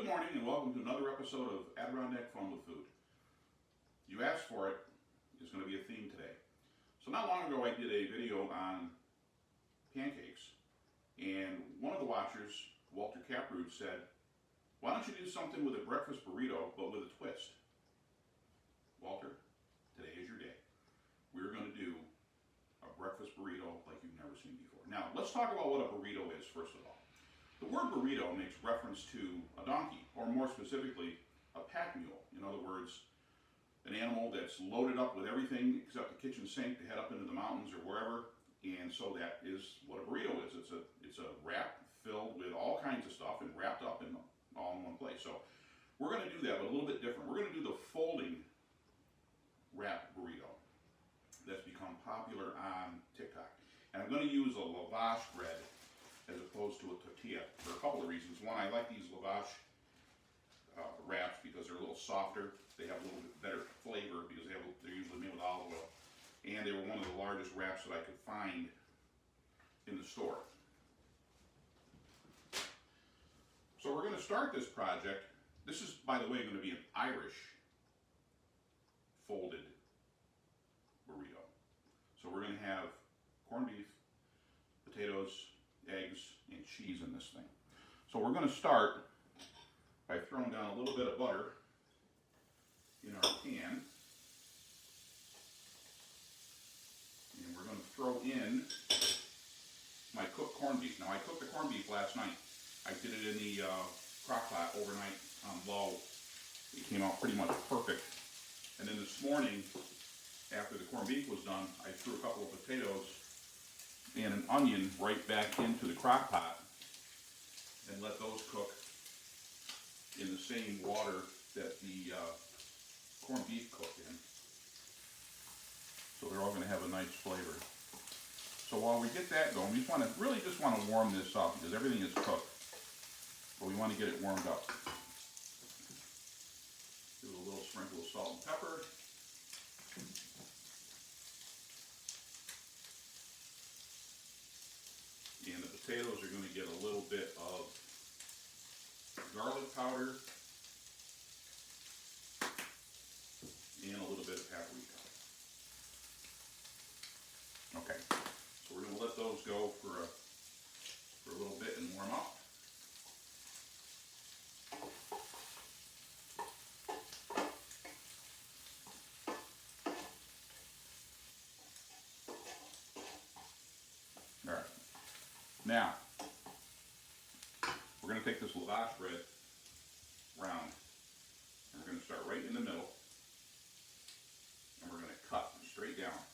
morning and welcome to another episode of Adirondack Fun with Food. You asked for it, it's going to be a theme today. So not long ago I did a video on pancakes, and one of the watchers, Walter Caproot, said, why don't you do something with a breakfast burrito but with a twist? Walter, today is your day. We're going to do a breakfast burrito like you've never seen before. Now let's talk about what a burrito is first of all. The word burrito makes reference to a donkey, or more specifically, a pack mule. In other words, an animal that's loaded up with everything except the kitchen sink to head up into the mountains or wherever. And so that is what a burrito is. It's a wrap filled with all kinds of stuff and wrapped up in all in one place. So we're going to do that, but a little bit different. We're going to do the folding wrap burrito that's become popular on TikTok. And I'm going to use a lavash bread as opposed to a tortilla for a couple of reasons. One, I like these lavash wraps because they're a little softer. They have a little bit better flavor because they're usually made with olive oil. And they were one of the largest wraps that I could find in the store. So we're going to start this project. This is, by the way, going to be an Irish folded burrito. So we're going to have corned beef, potatoes, eggs, and cheese in this thing. So we're going to start by throwing down a little bit of butter in our pan. And we're going to throw in my cooked corned beef. Now I cooked the corned beef last night. I did it in the crock pot overnight on low. It came out pretty much perfect. And then this morning, after the corned beef was done, I threw a couple of potatoes and an onion right back into the crock pot and let those cook in the same water that the corned beef cooked in. So they're all going to have a nice flavor. So while we get that going, we really just want to warm this up because everything is cooked, but we want to get it warmed up. Do a little sprinkle of salt and pepper. And the potatoes are going to get a little bit of garlic powder and a little bit of paprika. Okay, so we're going to let those go for a little bit and warm up. All right. Now, we're going to take this lavash bread round, and we're going to start right in the middle, and we're going to cut straight down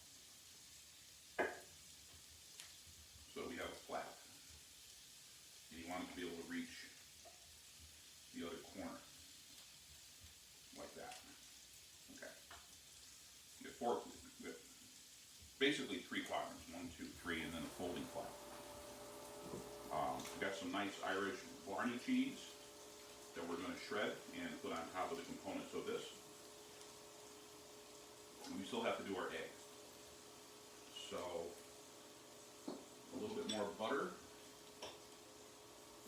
so we have a flap. And you want it to be able to reach the other corner, like that. Okay. You get basically 3 quadrants, 1, 2, 3, and then a folding flap. We've got some nice Irish Barney cheese that we're going to shred and put on top of the components of this. And we still have to do our eggs. So a little bit more butter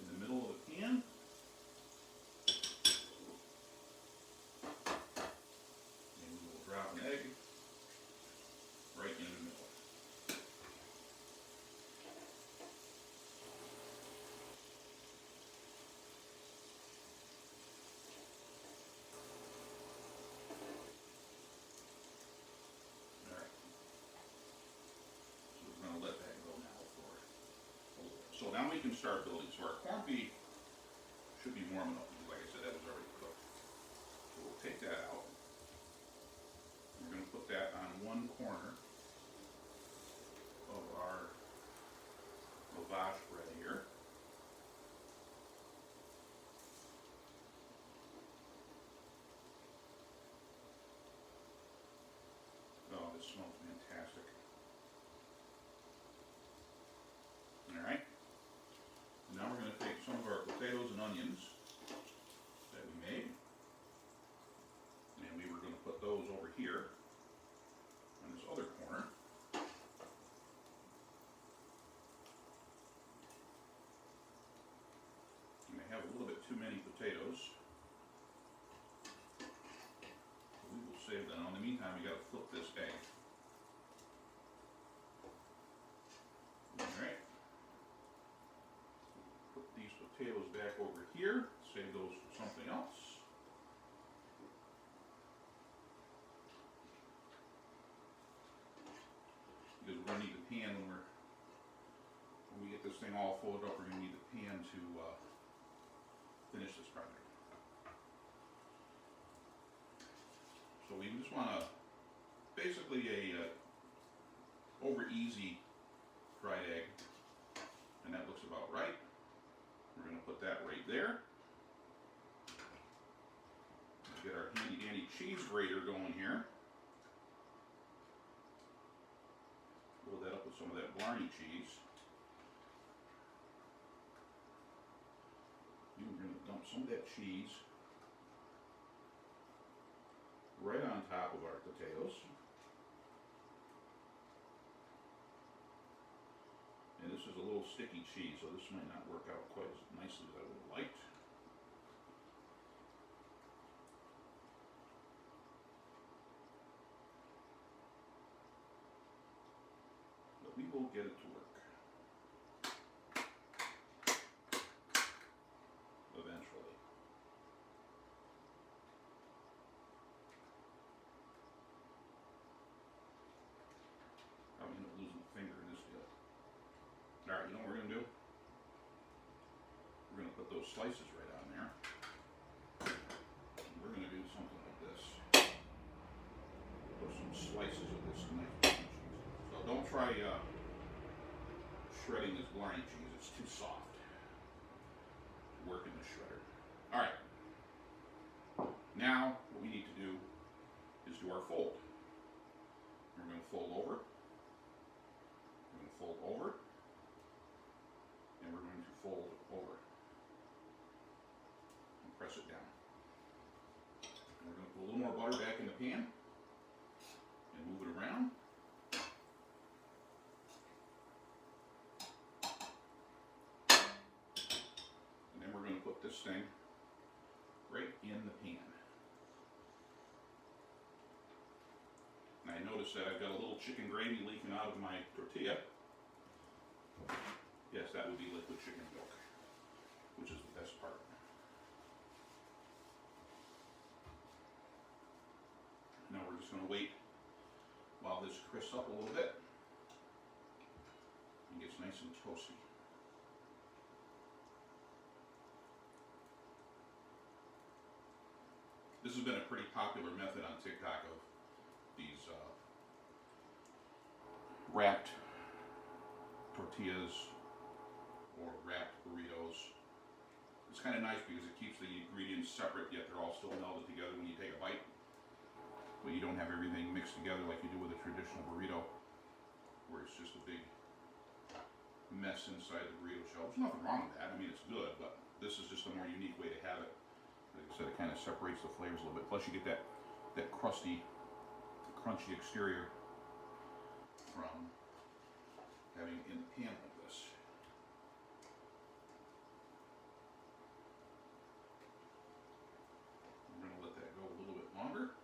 in the middle of the pan. And we will drop an egg right in the middle. Let that go now for a little bit. So now we can start building. So our corned beef should be warm enough because, like I said, that was already cooked. So we'll take that out. We're going to put that on one corner of our lavash bread here. Oh, this smells fantastic. Alright, now we're going to take some of our flip this egg. Alright. Put these potatoes back over here. Save those for something else. Because we're going to need the pan when we get this thing all folded up, we're going to need the pan to finish this project. So we just want to, basically a over easy fried egg, and that looks about right. We're going to put that right there. Get our handy dandy cheese grater going here. Load that up with some of that Blarney cheese. We're going to dump some of that cheese right on top of our potatoes. And this is a little sticky cheese, so this might not work out quite as nicely as I would have liked. We will get it to work. Eventually. I'm going to lose my finger in this deal. Alright, you know what we're going to do? We're going to put those slices right on there. And we're going to do something like this. Put some slices of this nice cheese. So don't try shredding this Blarney cheese, it's too soft to work in the shredder. Alright, now what we need to do is do our fold. We're going to fold over, we're going to fold over, and we're going to fold over, and press it down. And we're going to put a little more butter back in the pan, and move it around. Put this thing right in the pan. And I notice that I've got a little chicken gravy leaking out of my tortilla. Yes, that would be liquid chicken milk, which is the best part. Now we're just going to wait while this crisps up a little bit and gets nice and toasty. This has been a pretty popular method on TikTok of these wrapped tortillas or wrapped burritos. It's kind of nice because it keeps the ingredients separate, yet they're all still melded together when you take a bite. But you don't have everything mixed together like you do with a traditional burrito, where it's just a big mess inside the burrito shell. There's nothing wrong with that. I mean, it's good, but this is just a more unique way to have it. Like I said, it kind of separates the flavors a little bit. Plus you get that crusty, crunchy exterior from having it in the pan like this. I'm going to let that go a little bit longer.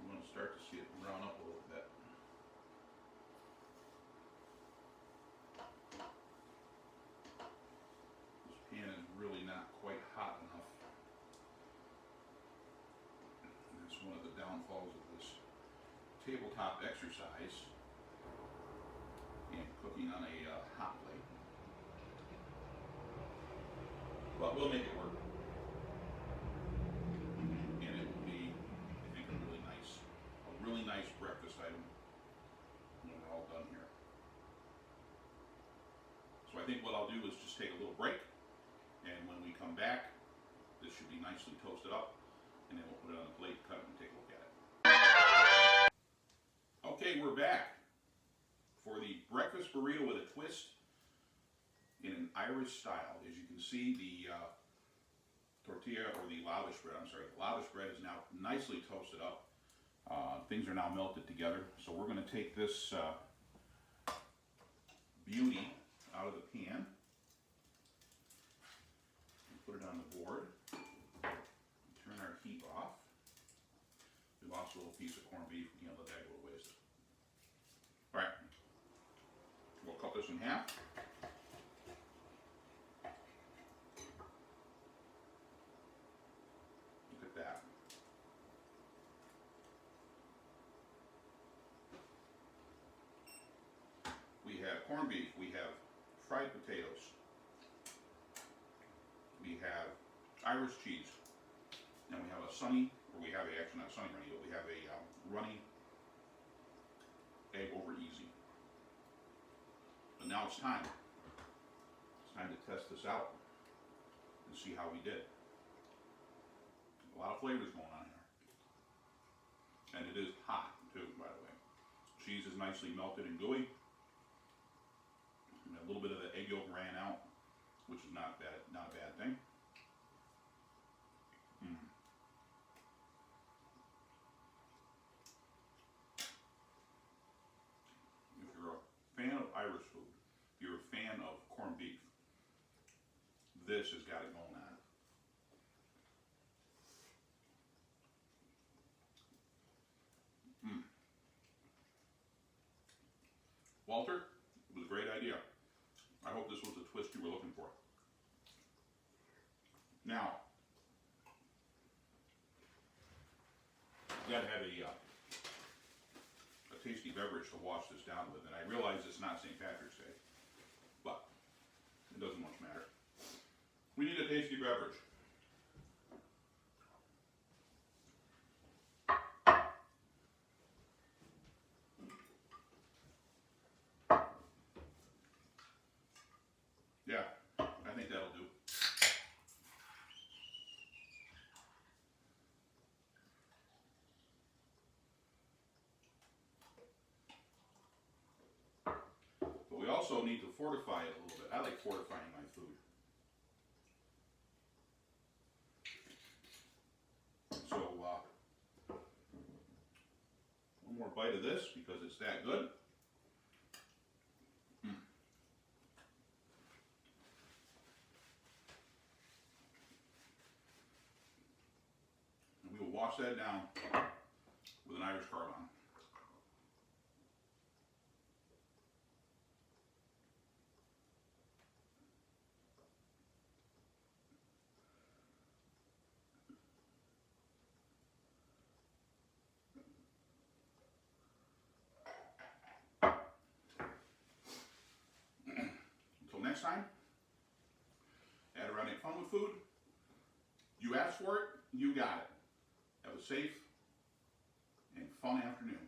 You want to start to see it brown up a little bit. Pan is really not quite hot enough. And that's one of the downfalls of this tabletop exercise and cooking on a hot plate. But we'll make it work. And it will be, I think, a really nice breakfast item when we're all done here. So I think what I'll do is just take a little break. And when we come back, this should be nicely toasted up, and then we'll put it on the plate, cut it, and take a look at it. Okay, we're back for the breakfast burrito with a twist in an Irish style. As you can see, the tortilla, or the lavish bread, the lavish bread is now nicely toasted up. Things are now melted together. So we're going to take this beauty out of the pan. put it on the board. Turn our heat off. We lost a little piece of corned beef. We can't let that go to waste. All right. We'll cut this in half. Look at that. We have corned beef. We have fried potatoes. We have Irish cheese. And we have a sunny, or we have a, actually not sunny runny, but we have a runny egg over easy. But now it's time. It's time to test this out and see how we did. A lot of flavors going on here. And it is hot too, by the way. Cheese is nicely melted and gooey. And a little bit of the egg yolk ran out, which is not bad, not a bad thing. If you're a fan of Irish food, if you're a fan of corned beef, this has got it going on. Walter, it was a great idea. I hope this was the twist you were looking for. Now, you gotta have a tasty beverage to wash this down with, and I realize it's not St. Patrick's Day, but it doesn't much matter. We need a tasty beverage. Yeah, I think that'll do. But we also need to fortify it a little bit. I like fortifying my food. So, one more bite of this because it's that good. And we will wash that down with an Irish carbon. Next time, Adirondack Fun with Food. You asked for it, you got it. Have a safe and fun afternoon.